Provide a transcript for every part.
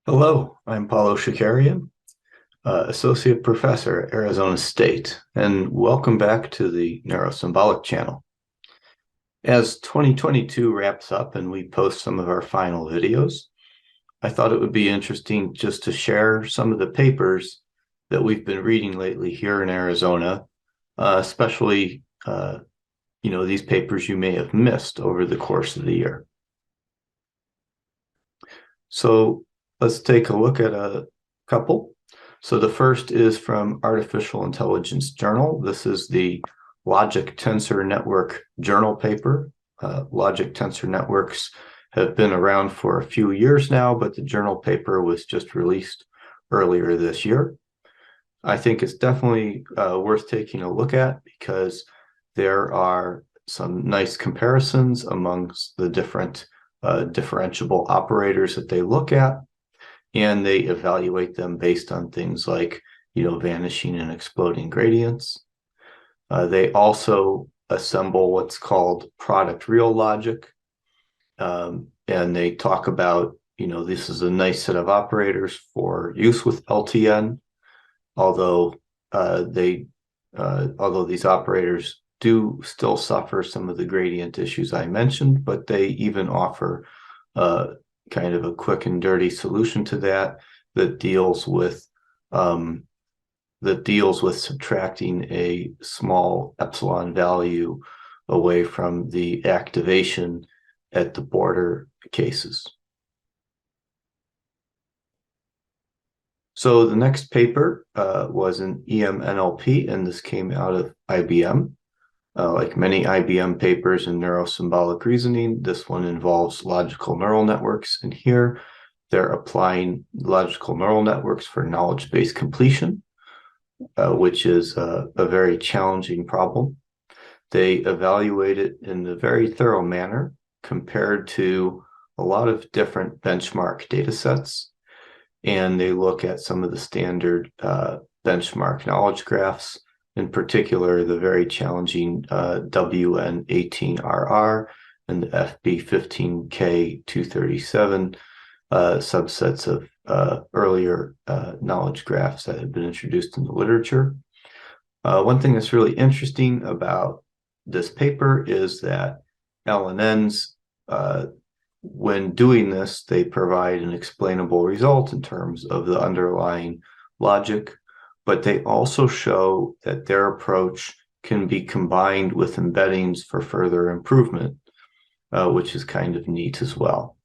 Hello, I'm Paulo Shakarian, Associate Professor at Arizona State, and welcome back to the Neuro Symbolic Channel. As 2022 wraps up and we post some of our final videos, I thought it would be interesting just to share some of the papers that we've been reading lately here in Arizona, especially these papers you may have missed over the course of the year. So let's take a look at a couple. So the first is from Artificial Intelligence Journal. This is the Logic Tensor Network journal paper. Logic Tensor Networks have been around for a few years now, but the journal paper was just released earlier this year. I think it's definitely worth taking a look at because there are some nice comparisons amongst the different differentiable operators that they look at, and they evaluate them based on things like, vanishing and exploding gradients. They also assemble what's called product real logic, and they talk about, this is a nice set of operators for use with LTN, although these operators do still suffer some of the gradient issues I mentioned, but they even offer kind of a quick and dirty solution to that deals with subtracting a small epsilon value away from the activation at the border cases. So the next paper was an EMNLP, and this came out of IBM. Like many IBM papers in neurosymbolic reasoning, this one involves logical neural networks, and here they're applying logical neural networks for knowledge-based completion, which is a very challenging problem. They evaluate it in a very thorough manner compared to a lot of different benchmark data sets, and they look at some of the standard benchmark knowledge graphs, in particular the very challenging WN18RR and the FB15K237 subsets of earlier knowledge graphs that have been introduced in the literature. One thing that's really interesting about this paper is that LNNs, when doing this, they provide an explainable result in terms of the underlying logic, but they also show that their approach can be combined with embeddings for further improvement, which is kind of neat as well.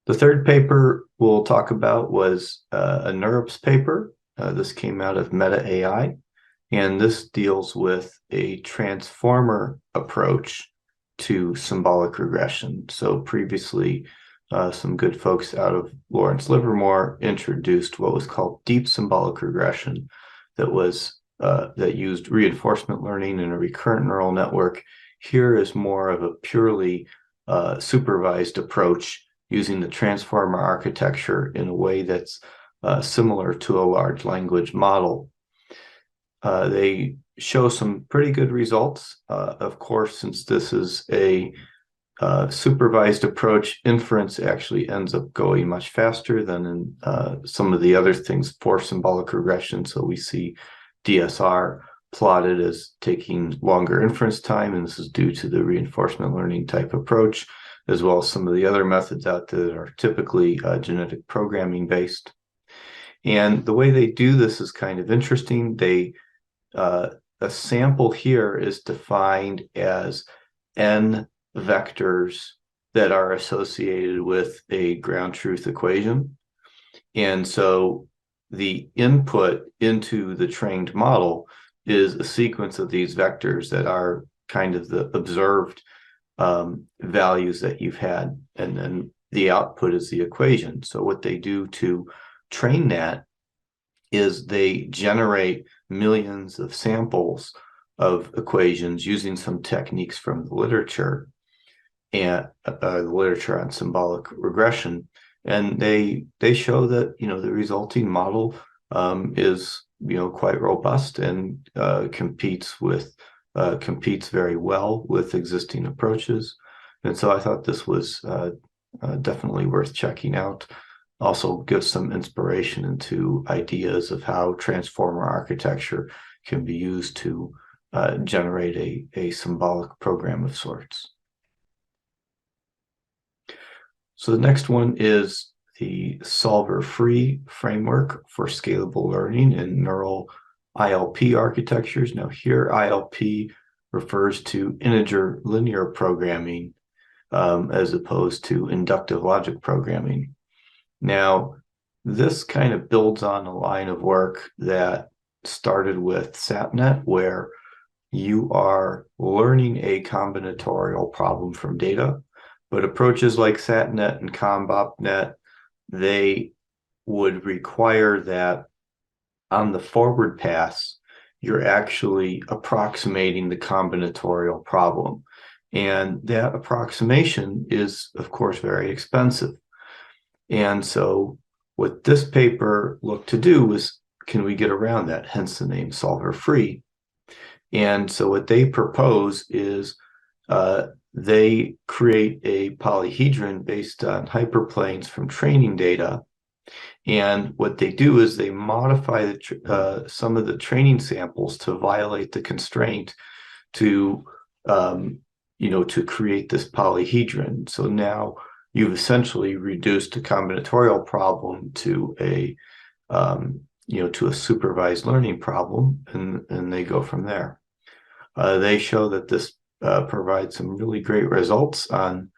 The third paper we'll talk about was a NeurIPS paper. This came out of Meta AI, and this deals with a transformer approach to symbolic regression. So previously, some good folks out of Lawrence Livermore introduced what was called deep symbolic regression, that used reinforcement learning and a recurrent neural network. Here is more of a purely supervised approach using the transformer architecture in a way that's similar to a large language model. They show some pretty good results. Of course, since this is a supervised approach, inference actually ends up going much faster than in some of the other things for symbolic regression. So we see DSR plotted as taking longer inference time, and this is due to the reinforcement learning type approach, as well as some of the other methods out there that are typically genetic programming based. And the way they do this is kind of interesting. A sample here is defined as n vectors that are associated with a ground truth equation. And so the input into the trained model is a sequence of these vectors that are kind of the observed values that you've had, and then the output is the equation. So what they do to train that is they generate millions of samples of equations using some techniques from the literature, and the literature on symbolic regression, and they show that the resulting model is quite robust and competes very well with existing approaches. And so I thought this was definitely worth checking out. Also gives some inspiration into ideas of how transformer architecture can be used to generate a symbolic program of sorts. So the next one is the SolverFree framework for scalable learning in neural ILP architectures. Now here, ILP refers to integer linear programming as opposed to inductive logic programming. Now, this kind of builds on a line of work that started with SATnet, where you are learning a combinatorial problem from data, but approaches like SATnet and CombOpNet, they would require that on the forward pass, you're actually approximating the combinatorial problem. And that approximation is, of course, very expensive. And so what this paper looked to do was, can we get around that? Hence the name SolverFree. And so what they propose is they create a polyhedron based on hyperplanes from training data. And what they do is they modify some of the training samples to violate the constraint to, to create this polyhedron. So now you've essentially reduced a combinatorial problem to a supervised learning problem, and they go from there. They show that this provides some really great results on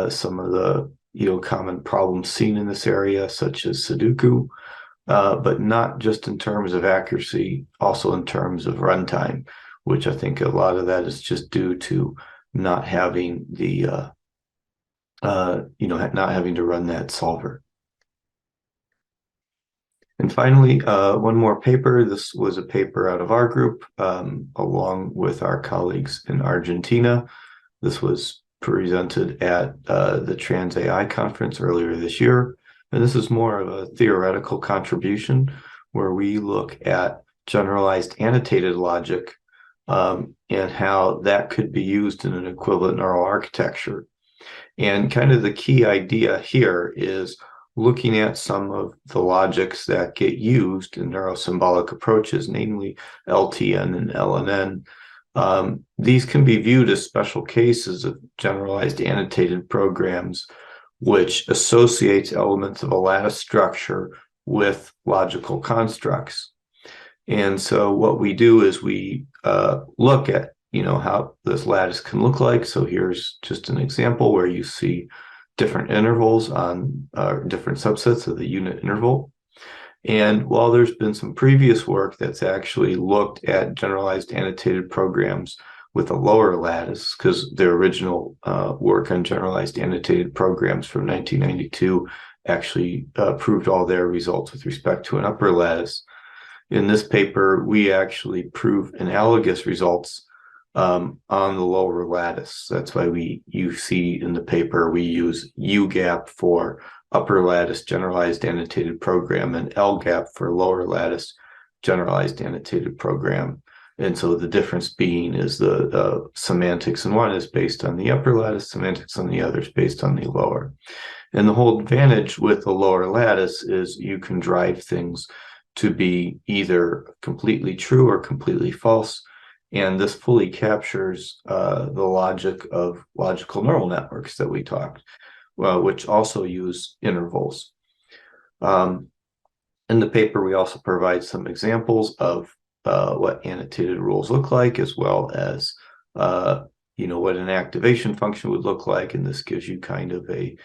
some of the common problems seen in this area, such as Sudoku, but not just in terms of accuracy, also in terms of runtime, which I think a lot of that is just due to not having the not having to run that solver. And finally, one more paper. This was a paper out of our group, along with our colleagues in Argentina. This was presented at the TransAI conference earlier this year. And this is more of a theoretical contribution where we look at generalized annotated logic and how that could be used in an equivalent neural architecture. And kind of the key idea here is looking at some of the logics that get used in neurosymbolic approaches, namely LTN and LNN. These can be viewed as special cases of generalized annotated programs, which associates elements of a lattice structure with logical constructs. And so what we do is we look at how this lattice can look like. So here's just an example where you see different intervals on different subsets of the unit interval. And while there's been some previous work that's actually looked at generalized annotated programs with a lower lattice, because their original work on generalized annotated programs from 1992 actually proved all their results with respect to an upper lattice. In this paper, we actually prove analogous results on the lower lattice. That's why you see in the paper, we use UGAP for upper lattice generalized annotated program and LGAP for lower lattice generalized annotated program. And so the difference being is the semantics in one is based on the upper lattice, semantics on the other is based on the lower. And the whole advantage with the lower lattice is you can drive things to be either completely true or completely false. And this fully captures the logic of logical neural networks that we talked, which also use intervals. In the paper, we also provide some examples of what annotated rules look like, as well as what an activation function would look like. And this gives you kind of a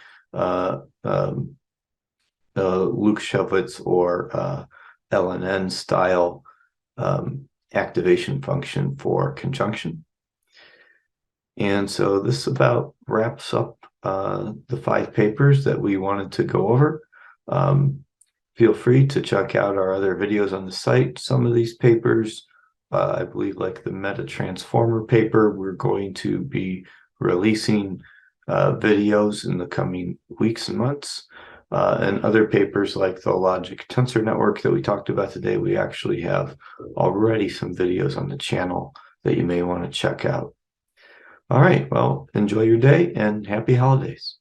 Lukashevitz or LNN style activation function for conjunction. And so this about wraps up the 5 papers that we wanted to go over. Feel free to check out our other videos on the site. Some of these papers, I believe like the meta transformer paper, we're going to be releasing videos in the coming weeks and months. And other papers like the logic tensor network that we talked about today, we actually have already some videos on the channel that you may want to check out. All right. Well, enjoy your day and happy holidays.